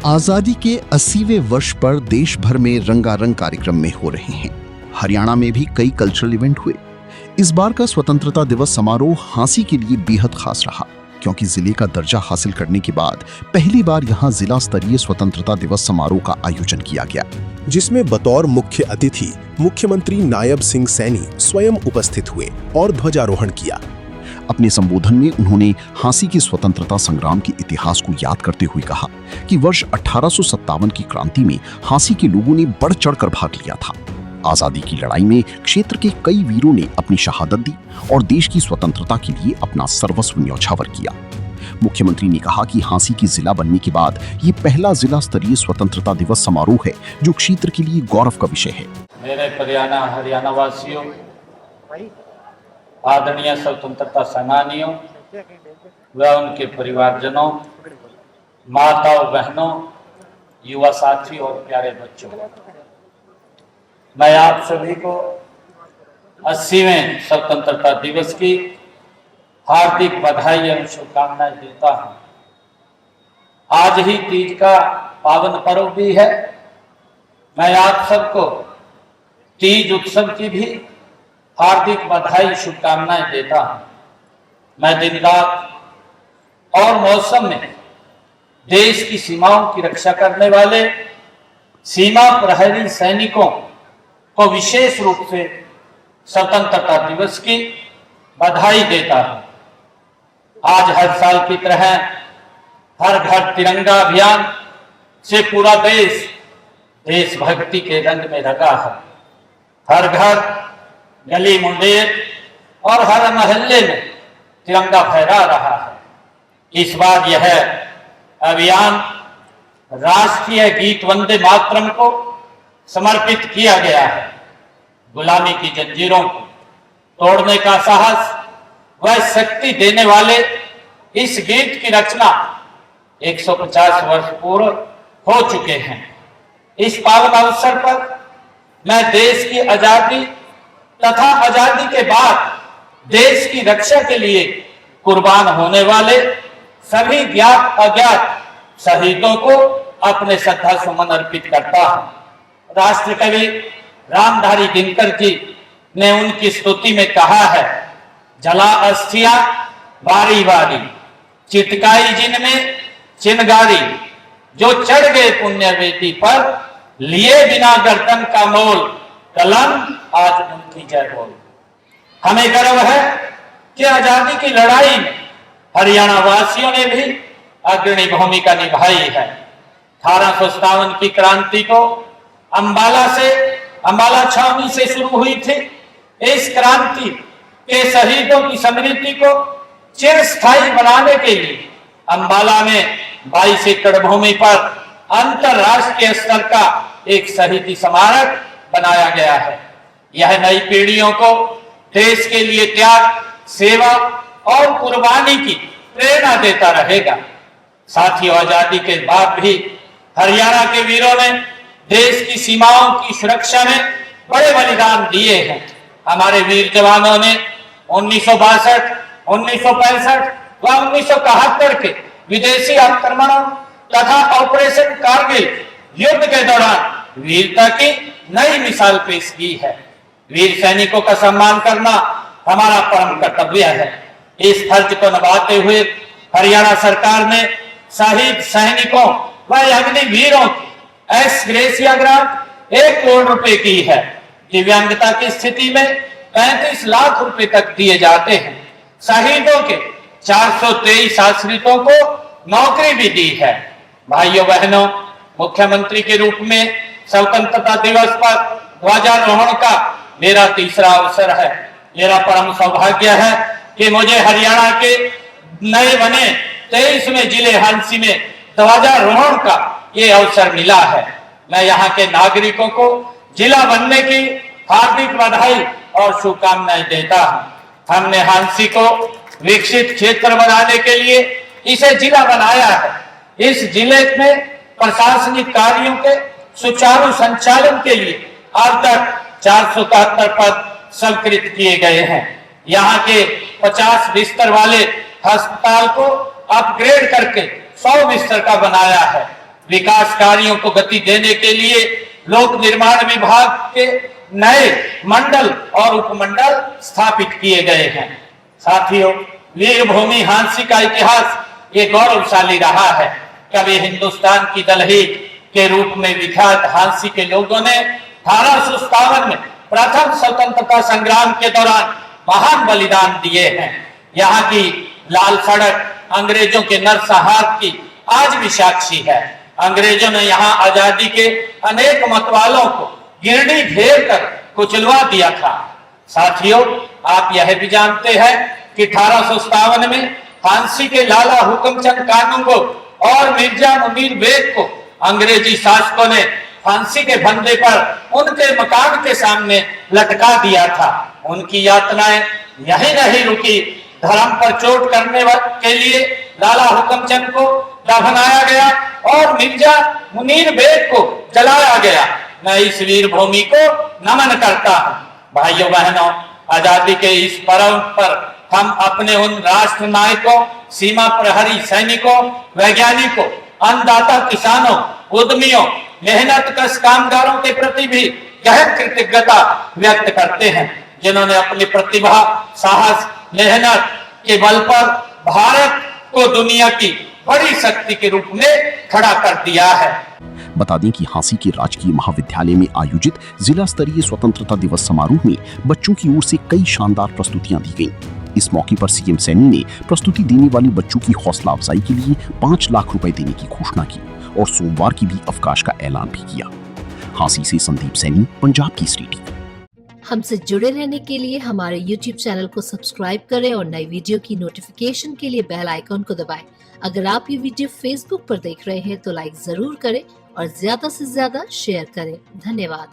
आजादी के 80वें वर्ष पर देश भर में रंगारंग कार्यक्रम में हो रहे हैं। हरियाणा में भी कई कल्चरल इवेंट हुए। इस बार का स्वतंत्रता दिवस समारोह हांसी के लिए बेहद खास रहा, क्योंकि जिले का दर्जा हासिल करने के बाद पहली बार यहां जिला स्तरीय स्वतंत्रता दिवस समारोह का आयोजन किया गया, जिसमें बतौर मुख्य अतिथि मुख्यमंत्री नायब सिंह सैनी स्वयं उपस्थित हुए और ध्वजारोहण किया। अपने संबोधन में उन्होंने हांसी के स्वतंत्रता संग्राम के इतिहास को याद करते हुए कहा कि वर्ष 1857 की क्रांति में हांसी के लोगों ने बढ़ चढ़कर भाग लिया था। आजादी की लड़ाई में क्षेत्र के कई वीरों ने अपनी शहादत दी और देश की स्वतंत्रता के लिए अपना सर्वस्व न्यौछावर किया। मुख्यमंत्री ने कहा कि हांसी की जिला बनने के बाद ये पहला जिला स्तरीय स्वतंत्रता दिवस समारोह है जो क्षेत्र के लिए गौरव का विषय है। मेरे हरियाणा वासियों, आदरणीय स्वतंत्रता सेनानियों व उनके परिवारजनों, माताओं, बहनों, युवा साथी और प्यारे बच्चों, मैं आप सभी को 80वें स्वतंत्रता दिवस की हार्दिक बधाई एवं शुभकामनाएं देता हूं। आज ही तीज का पावन पर्व भी है। मैं आप सबको तीज उत्सव की भी हार्दिक बधाई शुभकामनाएं देता हूं। मैं दिन रात और मौसम में देश की सीमाओं की रक्षा करने वाले सीमा प्रहरी सैनिकों को विशेष रूप से स्वतंत्रता दिवस की बधाई देता हूं। आज हर साल की तरह हर घर तिरंगा अभियान से पूरा देश देशभक्ति के रंग में रंगा है। हर घर, गली मुंडेर और हर मोहल्ले में तिरंगा फहरा रहा है। इस बार यह अभियान राष्ट्रीय गीत वंदे मातरम को समर्पित किया गया है। गुलामी की जंजीरों को तोड़ने का साहस व शक्ति देने वाले इस गीत की रचना 150 वर्ष पूर्व हो चुके हैं। इस पावन अवसर पर मैं देश की आजादी तथा आजादी के बाद देश की रक्षा के लिए कुर्बान होने वाले सभी ज्ञात अज्ञात शहीदों को अपने श्रद्धा सुमन अर्पित करता हूं। राष्ट्र कवि रामधारी दिनकर जी ने उनकी स्तुति में कहा है, जला अस्थियां बारी बारी, चितकाई जिनमें चिनगारी, जो चढ़ गए पुण्य वेदी पर, लिए बिना गर्दन का मोल, कलम आज उनकी जय बोल। हमें गर्व है कि आजादी की लड़ाई में हरियाणा वासियों ने भी अग्रणी भूमिका निभाई है। 1857 की क्रांति को अंबाला छावनी से शुरू हुई थी। इस क्रांति के शहीदों की स्मृति को चिरस्थायी बनाने के लिए अंबाला में 22 एकड़ भूमि पर अंतरराष्ट्रीय स्तर का एक शहीदी स्मारक बनाया गया है। यह नई पीढ़ियों को देश के लिए त्याग, सेवा और कुर्बानी की प्रेरणा देता रहेगा। साथियों, आजादी के बाद भी हरियाणा के वीरों ने देश की सीमाओं की सुरक्षा में बड़े बलिदान दिए हैं। हमारे वीर जवानों ने 1962, 1965 व 1971 के विदेशी आक्रमणों तथा ऑपरेशन कारगिल युद्ध के दौरान वीरता की नई मिसाल पेश की है। वीर सैनिकों का सम्मान करना हमारा परम कर्तव्य है। इस फर्ज को निभाते हुए हरियाणा सरकार ने शहीद सैनिकों व अग्निवीरों की एस ग्रेसिया ग्रांट 1 करोड़ रुपए की है। दिव्यांगता की स्थिति में 35 लाख रुपए तक दिए जाते हैं। शहीदों के 423 आश्रितों को नौकरी भी दी है। भाइयों बहनों, मुख्यमंत्री के रूप में स्वतंत्रता दिवस पर ध्वजारोहण का मेरा तीसरा अवसर है। मेरा परम सौभाग्य है कि मुझे हरियाणा के नए बने 23वें जिले हांसी में ध्वजारोहण का ये अवसर मिला है। मैं यहाँ के नागरिकों को जिला बनने की हार्दिक बधाई और शुभकामनाएं देता हूँ। हमने हांसी को विकसित क्षेत्र बनाने के लिए इसे जिला बनाया है। इस जिले में प्रशासनिक कार्यों के सुचारू संचालन के लिए अब तक 471 पद स्वीकृत किए गए हैं। यहाँ के 50 बिस्तर वाले अस्पताल को अपग्रेड करके 100 बिस्तर का बनाया है। विकास कार्यों को गति देने के लिए लोक निर्माण विभाग के नए मंडल और उपमंडल स्थापित किए गए हैं। साथियों, वीरभूमि हांसी का इतिहास ये गौरवशाली रहा है। कभी हिंदुस्तान की दलहीब के रूप में विख्यात हांसी के लोगों ने 1857 में प्रथम स्वतंत्रता संग्राम के दौरान महान बलिदान दिए हैं। यहाँ की लाल सड़क अंग्रेजों के नरसंहार की आज भी साक्षी है। अंग्रेजों ने यहाँ आजादी के अनेक मतवालों को गिरडी घेर कर कुचलवा दिया था। साथियों, आप यह भी जानते हैं कि 1857 में हांसी के लाला हुकमचंद कानूंगो और मिर्जा मुनीर बेग को अंग्रेजी शासकों ने फांसी के फंदे पर उनके मकान के सामने लटका दिया था। उनकी यातनाएं यही नहीं रुकी। धर्म पर चोट करने के लिए लाला हुकमचंद को दफनाया गया और मिर्जा मुनीर बेग को जलाया गया। मैं इस वीर भूमि को नमन करता हूँ। भाइयों बहनों, आजादी के इस पर्व पर हम अपने उन राष्ट्र नायकों, सीमा प्रहरी सैनिकों, वैज्ञानिकों, अन्नदाता किसानों, उद्यमियों, मेहनतकश कामगारों के प्रति भी गहन कृतज्ञता व्यक्त करते हैं, जिन्होंने अपनी प्रतिभा, साहस, मेहनत के बल पर भारत को दुनिया की बड़ी शक्ति के रूप में खड़ा कर दिया है। बता दें कि हांसी के राजकीय महाविद्यालय में आयोजित जिला स्तरीय स्वतंत्रता दिवस समारोह में बच्चों की ओर से कई शानदार प्रस्तुतियां दी गईं। इस मौके पर सीएम सैनी ने प्रस्तुति देने वाले बच्चों की हौसला अफजाई के लिए 5 लाख रुपए देने की घोषणा की और सोमवार की भी अवकाश का ऐलान भी किया। हांसी से संदीप सैनी, पंजाब केसरी टीवी। हमसे जुड़े रहने के लिए हमारे YouTube चैनल को सब्सक्राइब करें और नई वीडियो की नोटिफिकेशन के लिए बेल आइकॉन को दबाएं। अगर आप ये वीडियो Facebook पर देख रहे हैं तो लाइक जरूर करें और ज्यादा से ज्यादा शेयर करें। धन्यवाद।